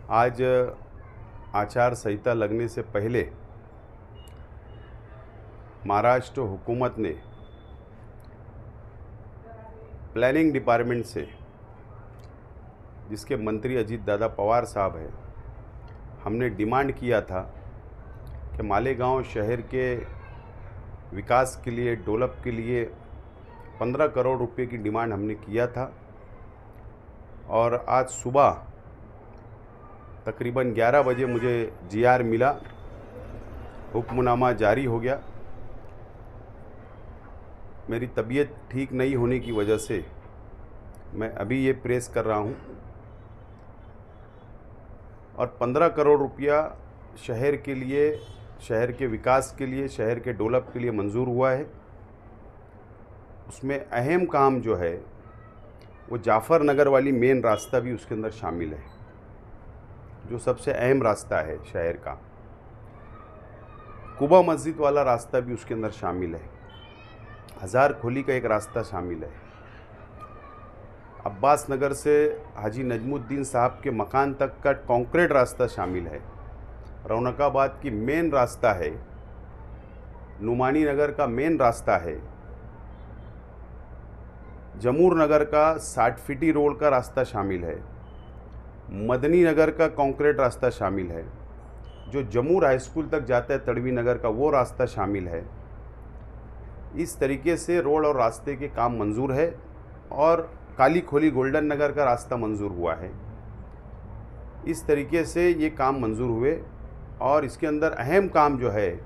आज आचार संहिता लगने से पहले महाराष्ट्र हुकूमत ने प्लानिंग डिपार्टमेंट से, जिसके मंत्री अजीत दादा पवार साहब हैं, हमने डिमांड किया था कि मालेगांव शहर के विकास के लिए, डेवलप के लिए 15 करोड़ रुपए की डिमांड हमने किया था। और आज सुबह तकरीबन 11 बजे मुझे जीआर मिला, हुक्मनामा जारी हो गया। मेरी तबीयत ठीक नहीं होने की वजह से मैं अभी ये प्रेस कर रहा हूँ। और 15 करोड़ रुपया शहर के लिए, शहर के विकास के लिए, शहर के डेवलप के लिए मंजूर हुआ है। उसमें अहम काम जो है वो जाफ़र नगर वाली मेन रास्ता भी उसके अंदर शामिल है, जो सबसे अहम रास्ता है शहर का। कुबा मस्जिद वाला रास्ता भी उसके अंदर शामिल है। हज़ार खोली का एक रास्ता शामिल है। अब्बास नगर से हाजी नजमुद्दीन साहब के मकान तक का कंक्रीट रास्ता शामिल है। रौनकाबाद की मेन रास्ता है। नुमानी नगर का मेन रास्ता है। जमूर नगर का 60 फीटी रोड का रास्ता शामिल है। मदनी नगर का कंक्रीट रास्ता शामिल है। जो जमूर हाई स्कूल तक जाता है तड़वी नगर का, वो रास्ता शामिल है। इस तरीके से रोड और रास्ते के काम मंजूर है। और काली खोली गोल्डन नगर का रास्ता मंजूर हुआ है। इस तरीके से ये काम मंजूर हुए। और इसके अंदर अहम काम जो है,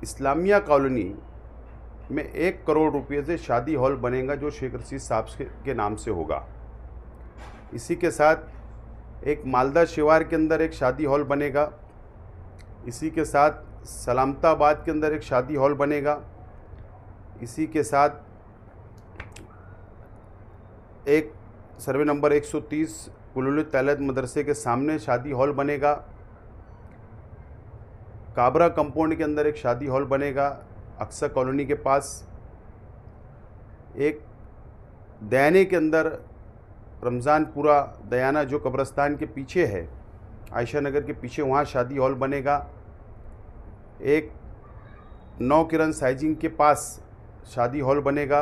इस्लामिया कॉलोनी में 1 करोड़ रुपये से शादी हॉल बनेगा, जो शेख रशीद साहब के नाम से होगा। इसी के साथ एक मालदा शिवार के अंदर एक शादी हॉल बनेगा। इसी के साथ सलामताबाद के अंदर एक शादी हॉल बनेगा। इसी के साथ एक सर्वे नंबर 130 कुलुल तैलत मदरसे के सामने शादी हॉल बनेगा। काबरा कंपाउंड के अंदर एक शादी हॉल बनेगा। अक्सा कॉलोनी के पास एक दयाने के अंदर, रमज़ानपुरा दयाना जो कब्रस्तान के पीछे है, आयशा नगर के पीछे, वहाँ शादी हॉल बनेगा। एक नौ किरण साइजिंग के पास शादी हॉल बनेगा।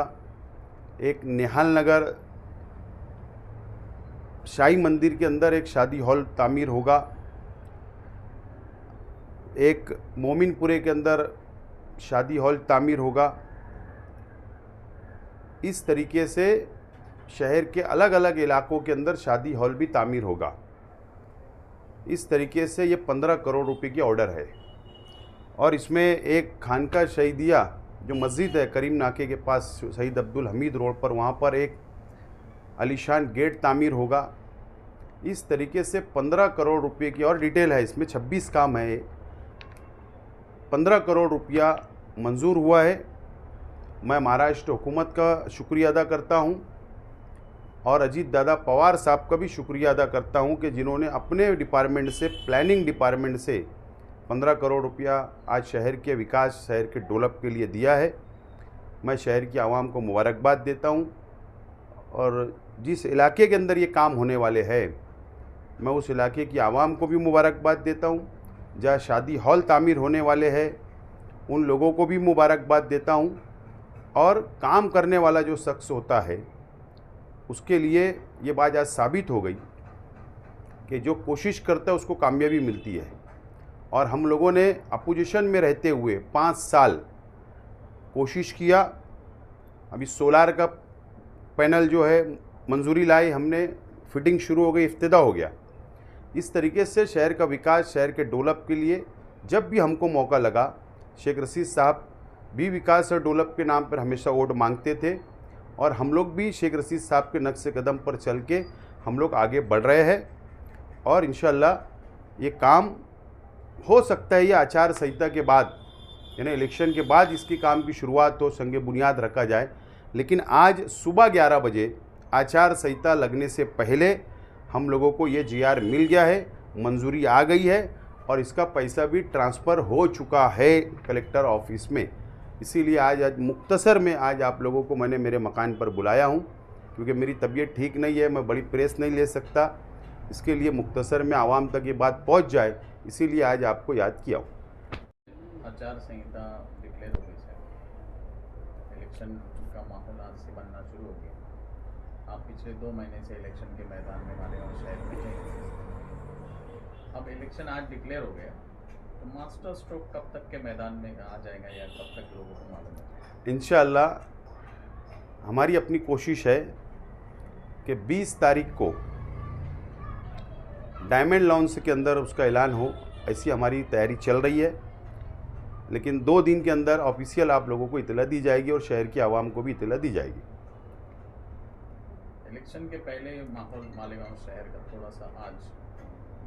एक निहाल नगर शाही मंदिर के अंदर एक शादी हॉल तामीर होगा। एक मोमिनपुरे के अंदर शादी हॉल तामीर होगा। इस तरीके से शहर के अलग अलग इलाकों के अंदर शादी हॉल भी तामीर होगा। इस तरीके से ये 15 करोड़ रुपए की ऑर्डर है। और इसमें एक खानका शहीदिया जो मस्जिद है करीम नाके के पास, शहीद अब्दुल हमीद रोड पर, वहाँ पर एक आलीशान गेट तामीर होगा। इस तरीके से 15 करोड़ रुपए की, और डिटेल है इसमें, 26 काम है। 15 करोड़ रुपया मंजूर हुआ है। मैं महाराष्ट्र हुकूमत का शुक्रिया अदा करता हूं और अजीत दादा पवार साहब का भी शुक्रिया अदा करता हूं कि जिन्होंने अपने डिपार्टमेंट से, प्लानिंग डिपार्टमेंट से 15 करोड़ रुपया आज शहर के विकास, शहर के डेवलप के लिए दिया है। मैं शहर की आवाम को मुबारकबाद देता हूं। और जिस इलाके के अंदर ये काम होने वाले हैं, मैं उस इलाके की आवाम को भी मुबारकबाद देता हूं। जहाँ शादी हॉल तामीर होने वाले हैं, उन लोगों को भी मुबारकबाद देता हूं। और काम करने वाला जो शख्स होता है, उसके लिए ये बात आज साबित हो गई कि जो कोशिश करता है उसको कामयाबी मिलती है। और हम लोगों ने अपोजिशन में रहते हुए 5 साल कोशिश किया। अभी सोलार का पैनल जो है मंजूरी लाई हमने, फिटिंग शुरू हो गई, इफ्तिदा हो गया। इस तरीके से शहर का विकास, शहर के डेवलप के लिए जब भी हमको मौका लगा, शेख रशीद साहब भी विकास और डेवलप के नाम पर हमेशा वोट मांगते थे। और हम लोग भी शेख रशीद साहब के नक्शे कदम पर चल के हम लोग आगे बढ़ रहे हैं। और इंशाअल्लाह ये काम हो सकता है, ये आचार संहिता के बाद, यानी इलेक्शन के बाद इसकी काम की शुरुआत हो, संगे बुनियाद रखा जाए। लेकिन आज सुबह 11 बजे आचार संहिता लगने से पहले हम लोगों को ये जीआर मिल गया है, मंजूरी आ गई है। और इसका पैसा भी ट्रांसफ़र हो चुका है कलेक्टर ऑफिस में। इसीलिए आज मुख्तसर में आज आप लोगों को मैंने मेरे मकान पर बुलाया हूँ, क्योंकि मेरी तबीयत ठीक नहीं है, मैं बड़ी प्रेस नहीं ले सकता। इसके लिए मुख्तसर में आवाम तक ये बात पहुंच जाए, इसीलिए आज आपको याद किया हूँ। आचार संहिता डिक्लेयर हो गई सर, इलेक्शन का माहौल आज से बनना शुरू हो गया। आप पिछले 2 महीने से इलेक्शन के मैदान में मालेगांव शहर में हैं। अब इलेक्शन आज डिक्लेयर हो गया, तो मास्टर स्ट्रोक कब तक के मैदान में आ जाएगा या कब तक लोगों को मालूम है? इंशाअल्लाह हमारी अपनी कोशिश है कि 20 तारीख को डायमंड लॉन्च के अंदर उसका ऐलान हो, ऐसी हमारी तैयारी चल रही है। लेकिन 2 दिन के अंदर ऑफिशियल आप लोगों को इतला दी जाएगी और शहर की आवाम को भी इतला दी जाएगी। इलेक्शन के पहले माहौल मालेगांव शहर का थोड़ा सा आज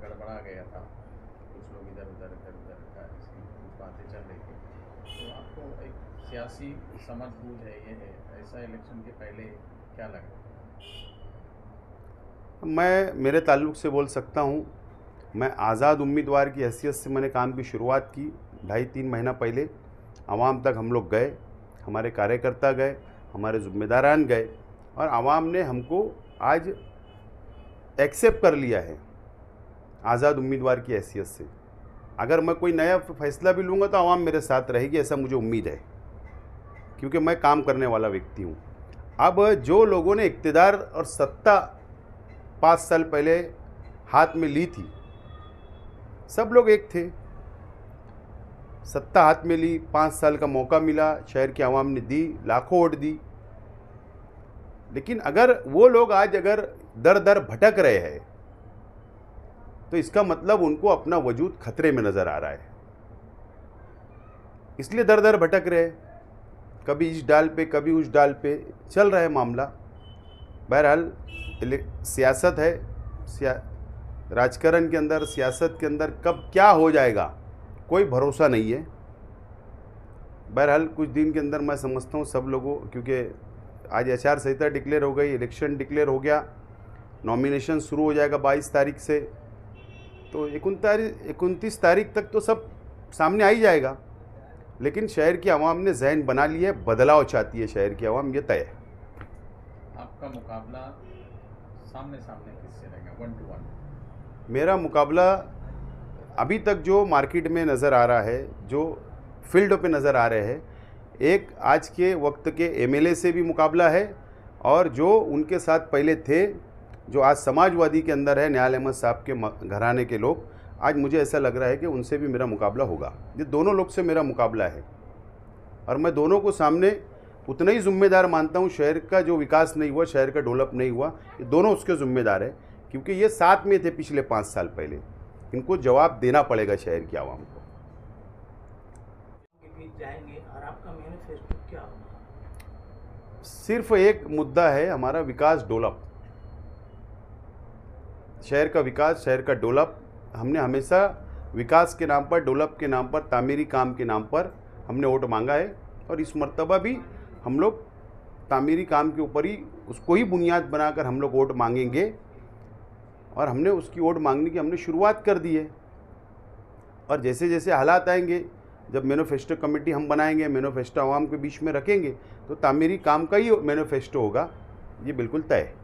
गड़बड़ा गया था, कुछ लोग इधर उधर का कुछ बातें चल रही थी, तो आपको एक सियासी समझ बूझ है ये है, ऐसा इलेक्शन के पहले क्या लगा? मैं मेरे ताल्लुक़ से बोल सकता हूँ, मैं आज़ाद उम्मीदवार की हैसियत से मैंने काम की शुरुआत की 2.5-3 महीना पहले। आवाम तक हम लोग गए, हमारे कार्यकर्ता गए, हमारे ज़िम्मेदारान गए और आवाम ने हमको आज एक्सेप्ट कर लिया है आज़ाद उम्मीदवार की हैसियत से। अगर मैं कोई नया फैसला भी लूँगा तो आवाम मेरे साथ रहेगी, ऐसा मुझे उम्मीद है, क्योंकि मैं काम करने वाला व्यक्ति हूँ। अब जो लोगों ने इक़्तिदार और सत्ता 5 साल पहले हाथ में ली थी, सब लोग एक थे। सत्ता हाथ में ली, 5 साल का मौका मिला, शहर की आवाम ने दी, लाखों वोट दी। लेकिन अगर वो लोग आज अगर दर दर भटक रहे हैं तो इसका मतलब उनको अपना वजूद खतरे में नज़र आ रहा है, इसलिए दर दर भटक रहे हैं। कभी इस डाल पे कभी उस डाल पे चल रहा है मामला। बहरहाल सियासत है, राजकारण के अंदर, सियासत के अंदर कब क्या हो जाएगा कोई भरोसा नहीं है। बहरहाल कुछ दिन के अंदर मैं समझता हूँ सब लोगों, क्योंकि आज आचार संहिता डिक्लेयर हो गई, इलेक्शन डिक्लेयर हो गया, नॉमिनेशन शुरू हो जाएगा 22 तारीख से, तो 29 तारीख तक तो सब सामने आ ही जाएगा। लेकिन शहर की आवाम ने जहन बना लिया है, बदलाव चाहती है शहर की आवाम, ये तय है। आपका मुकाबला सामने सामने किससे रहेगा, 1 to 1? मेरा मुकाबला अभी तक जो मार्केट में नज़र आ रहा है, जो फील्ड पे नज़र आ रहे हैं, एक आज के वक्त के एमएलए से भी मुकाबला है और जो उनके साथ पहले थे, जो आज समाजवादी के अंदर है, न्याल अहमद साहब के घराने के लोग, आज मुझे ऐसा लग रहा है कि उनसे भी मेरा मुकाबला होगा। ये दोनों लोग से मेरा मुकाबला है और मैं दोनों को सामने उतना ही ज़िम्मेदार मानता हूँ। शहर का जो विकास नहीं हुआ, शहर का डेवलप नहीं हुआ, ये दोनों उसके ज़िम्मेदार है, क्योंकि ये साथ में थे पिछले 5 साल पहले। इनको जवाब देना पड़ेगा शहर की आवाम को। जाएंगे और आपका मैनिफेस्टो क्या होगा? सिर्फ एक मुद्दा है हमारा, विकास, डेवलप, शहर का विकास, शहर का डेवलप। हमने हमेशा विकास के नाम पर, डेवलप के नाम पर, तामीरी काम के नाम पर हमने वोट मांगा है और इस मर्तबा भी हम लोग तामीरी काम के ऊपर ही, उसको ही बुनियाद बनाकर हम लोग वोट मांगेंगे और हमने उसकी वोट मांगने की हमने शुरुआत कर दी है। और जैसे जैसे हालात आएंगे, जब मैनिफेस्टो कमेटी हम बनाएंगे, मैनिफेस्टो आवाम के बीच में रखेंगे, तो तामीरी काम का ही मैनिफेस्टो होगा, ये बिल्कुल तय है।